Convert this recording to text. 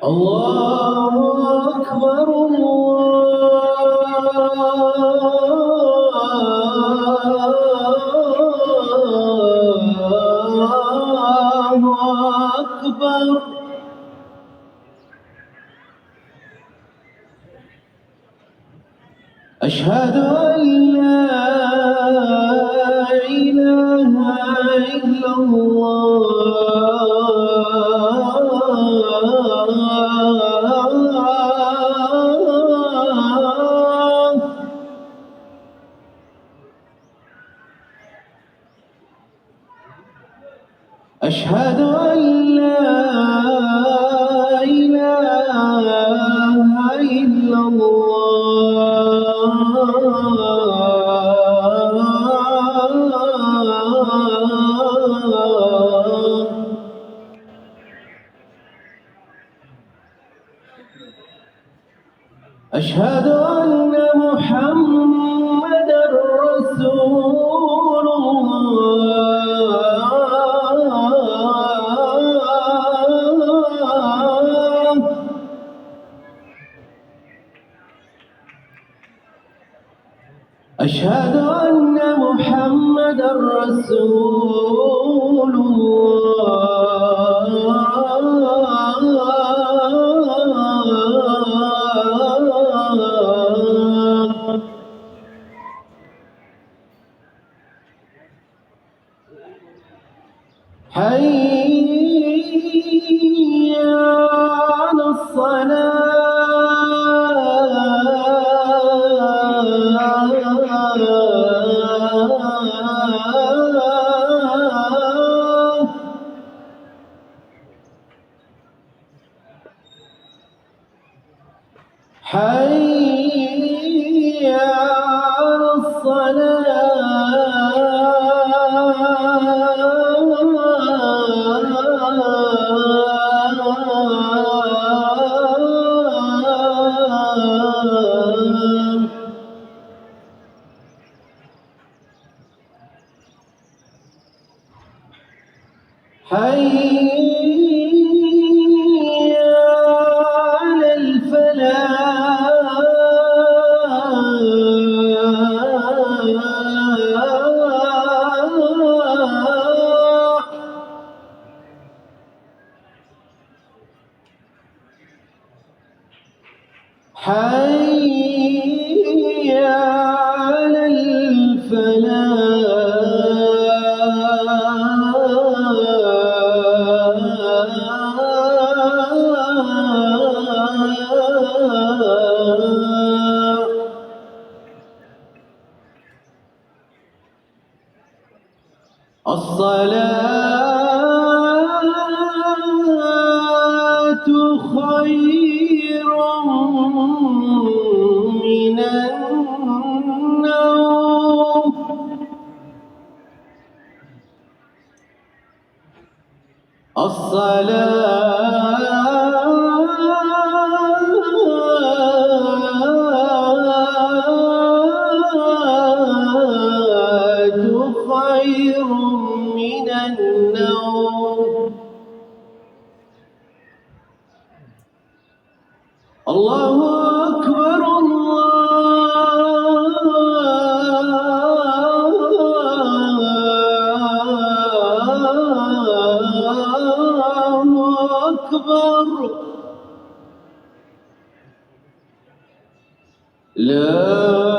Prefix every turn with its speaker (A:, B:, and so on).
A: الله أكبر الله أكبر. أشهد أن لا إله إلا الله. أشهد أن لا إله إلا الله. أشهد أن محمدًا رسول الله. أشهد أن محمدًا رسول الله. حي على الصلاة. حي على الصلاة. حي على الفلاح. حي على الفلاح. الصلاة خير من النوم. الصلاة خير من النوم. الله أكبر الله أكبر. لا